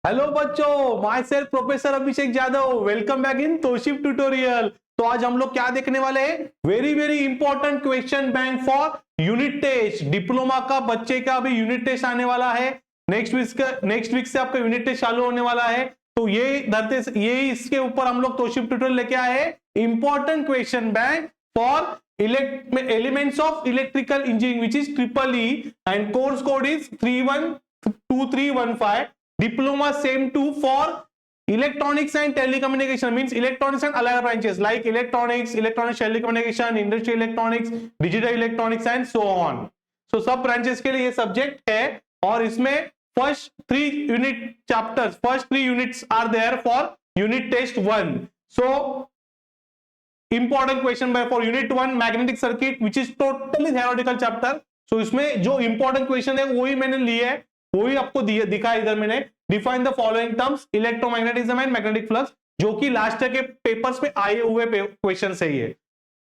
Hello बच्चों, myself professor Abhishek Yadav, welcome back in Tausif tutorial. तो आज हम लोग क्या देखने वाले हैं? Very very important question bank for unit test. Diploma का बच्चे का अभी यूनिट टेस्ट आने वाला है। नेक्स्ट वीक से आपका यूनिट टेस्ट चालू होने वाला है। तो ये इसके ऊपर हम लोग तोशिफ ट्यूटोरियल लेके आए हैं, important question bank for elements of electrical engineering which is triple E and course code is 312315। diploma same to for electronics and telecommunication, means electronics and allied branches like electronics telecommunication, industrial electronics, digital electronics and so on. So सब branches के लिए ये subject है और इसमें first three units are there for unit test 1. So important question by for unit 1 magnetic circuit which is totally theoretical chapter. So इसमें जो important question है वही मैंने लिए है, वही आपको दिखा इधर मैंने। Define the following terms electromagnetism and magnetic flux, जो कि लास्ट के पेपर्स में आए हुए क्वेश्चन है ये।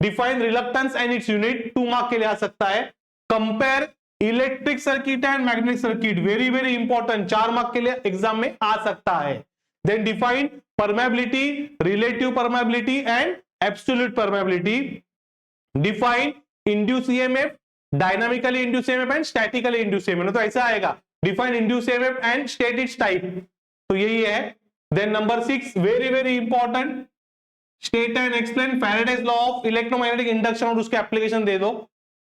Define reluctance and its unit, 2 mark के लिए आ सकता है। Compare electric circuit and magnetic circuit, very very important, 4 mark के लिए एग्जाम में आ सकता है। Then define permeability, relative permeability and absolute permeability. Define induce EMF, dynamically induce EMF and statically induce EMF, तो ऐसा आएगा। Define induce EMF and state its type, तो यही है। Then number 6 very very important, state and explain Faraday's law of electromagnetic induction और उसके application दे दो।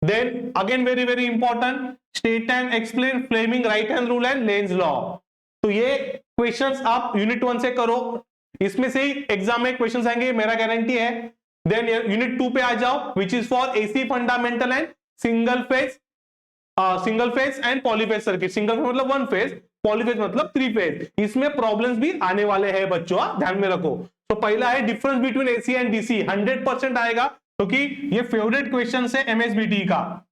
Then again very very important, state and explain Fleming right hand rule and Lenz law. तो ये questions आप यूनिट 1 से करो, इसमें से ही एग्जाम में क्वेश्चंस आएंगे, मेरा गारंटी है। देन यूनिट 2 पे आ जाओ which is for AC fundamental and single phase and polyphase circuit. Single phase मतलब 1 फेज, पॉलीफेज मतलब 3 फेज। इसमें प्रॉब्लम्स भी आने वाले हैं बच्चों, ध्यान में रखो। तो पहला है difference between AC and DC, 100% आएगा क्योंकि ये फेवरेट क्वेश्चन है एमएसबीटी का।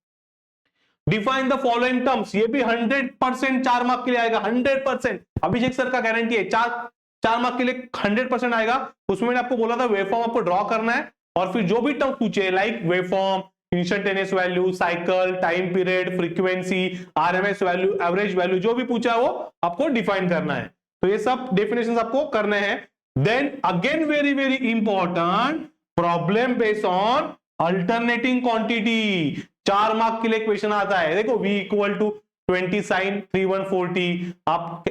डिफाइन द फॉलोइंग टर्म्स, ये भी 100% 4 मार्क के लिए आएगा, 100%। अभिषेक सर का गारंटी है 4 मार्क के लिए 100% आएगा। उसमें मैंने आपको बोला था वेवफॉर्म आपको ड्रॉ करना है और फिर जो भी टर्म पूछे like waveform, instantaneous value, cycle, time period, frequency, RMS value, average value, जो भी पूछा वो आपको डिफाइन करना है। तो ये सब डेफिनेशंस आपको करने हैं। Then again very very important, problem based on alternating quantity, 4 mark के लिए क्वेश्चन आता है। देखो v इक्वल टू 20 साइन 3140, आप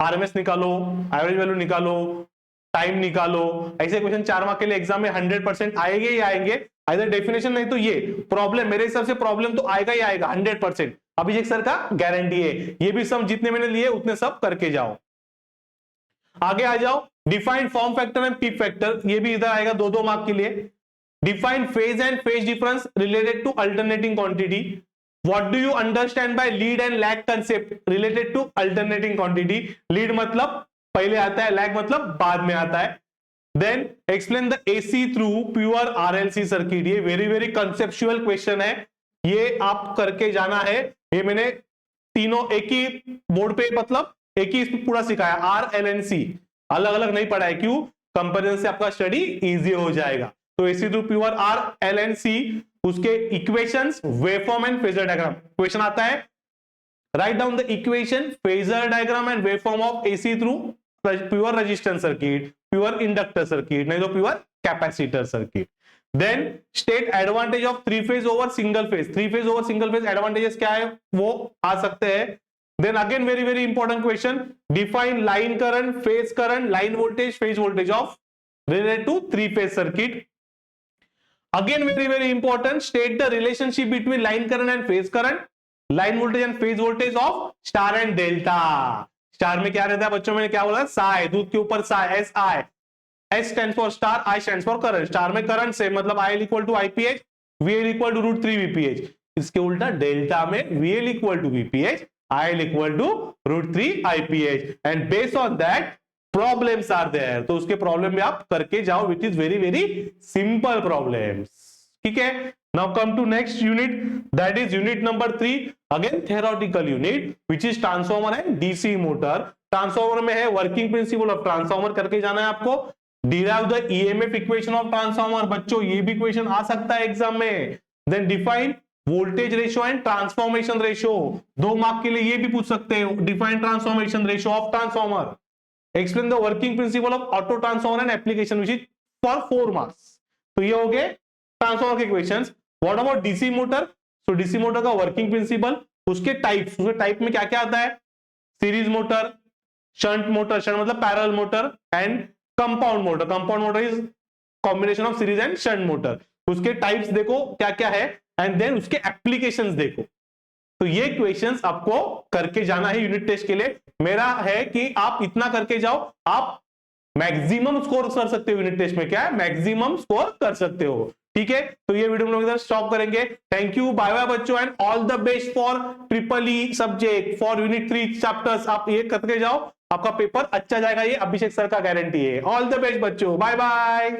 आरएमएस निकालो, एवरेज वैल्यू निकालो, टाइम निकालो, ऐसे क्वेश्चन 4 मार्क के लिए एग्जाम में 100% आएंगे ही आएंगे। इधर डेफिनेशन नहीं तो ये प्रॉब्लम, मेरे हिसाब से प्रॉब्लम तो आएगा ही आएगा 100%, अभिषेक सर का गारंटी है। ये भी सब जितने मैंने लिए उतने सब करके जाओ। आगे आ जाओ, define form factor and peak factor, ये भी इधर आएगा 2-2 मार्क के लिए। Define phase and phase difference related to alternating quantity. What do you understand by lead and lag concept related to alternating quantity. Lead मतलब पहले आता है, लैग मतलब बाद में आता है। Then explain the AC through pure RLC circuit, ये वेरी वेरी कंसेप्चुअल क्वेश्चन है, ये आप करके जाना है। ये मैंने तीनों एक ही बोर्ड पे, मतलब एक ही पूरा सिखाया, आरएलएनसी अलग अलग नहीं पढ़ा है, क्यों? कंपैरिजन से आपका स्टडी इजी हो जाएगा। तो एसी थ्रू प्योर आरएलएनसी, उसके equations, waveform and phasor diagram. Question आता है, write down the equation, phasor diagram and waveform of AC through pure resistance circuit, pure inductor circuit, नहीं तो pure capacitor circuit. Then state advantage of 3 phase over single phase, 3 phase over single phase advantages क्या है वो आ सकते हैं। Then again very very important question, define line current, phase current, line voltage, phase voltage of related to 3 phase circuit. Again very very important, state the relationship between line current and phase current, line voltage and phase voltage of star and delta. Star में क्या रहता है बच्चों, मैंने क्या बोला, साई, दूध के ऊपर साई, S I, S stands for star, I stands for current. Star में करंट से मतलब I equal to IPH, VL equal to √3 VPH. इसके उल्टा डेल्टा में VL equal to VPH, I equal to √3 IPH, and based on that problems are there. तो उसके problem में आप करके जाओ, which is very very simple problems, ठीक है। Now come to next unit, that is unit number 3, again theoretical unit which is transformer and DC motor। Transformer में है वर्किंग प्रिंसिपल ऑफ ट्रांसफॉर्मर करके जाना है आपको। Derive the EMF equation of transformer, बच्चों ये भी क्वेश्चन आ सकता है एग्जाम में। Then define voltage ratio and transformation ratio, 2 mark के लिए ये भी पूछ सकते हैं, define transformation ratio of transformer. Explain the working principle of auto transformer and application which is for 4 marks. तो ये हो गए ट्रांसफॉर्मर के questions. What about DC motor? तो डीसी मोटर का वर्किंग प्रिंसिपल, उसके टाइप्स, उसके टाइप में क्या क्या आता है? Series motor, shunt motor, shunt मतलब parallel motor, and compound motor. Compound motor is combination of series and shunt motor. उसके टाइप्स देखो क्या क्या है, एंड देन उसके एप्लीकेशंस देखो। तो ये क्वेश्चंस आपको करके जाना है यूनिट टेस्ट के लिए। मेरा है कि आप इतना करके जाओ, आप मैक्सिमम स्कोर कर सकते हो यूनिट टेस्ट में। क्या है? मैक्सिमम स्कोर कर सकते हो। ठीक है, तो ये वीडियो हम लोग स्टॉप करेंगे। थैंक यू, बाय बाय बच्चों, and all the best for triple E subject, for unit 3 chapters. आप ये करके जाओ, आपका पेपर अच्छा जाएगा, ये अभिषेक सर का गारंटी है। ऑल द बेस्ट बच्चों, बाय बाय।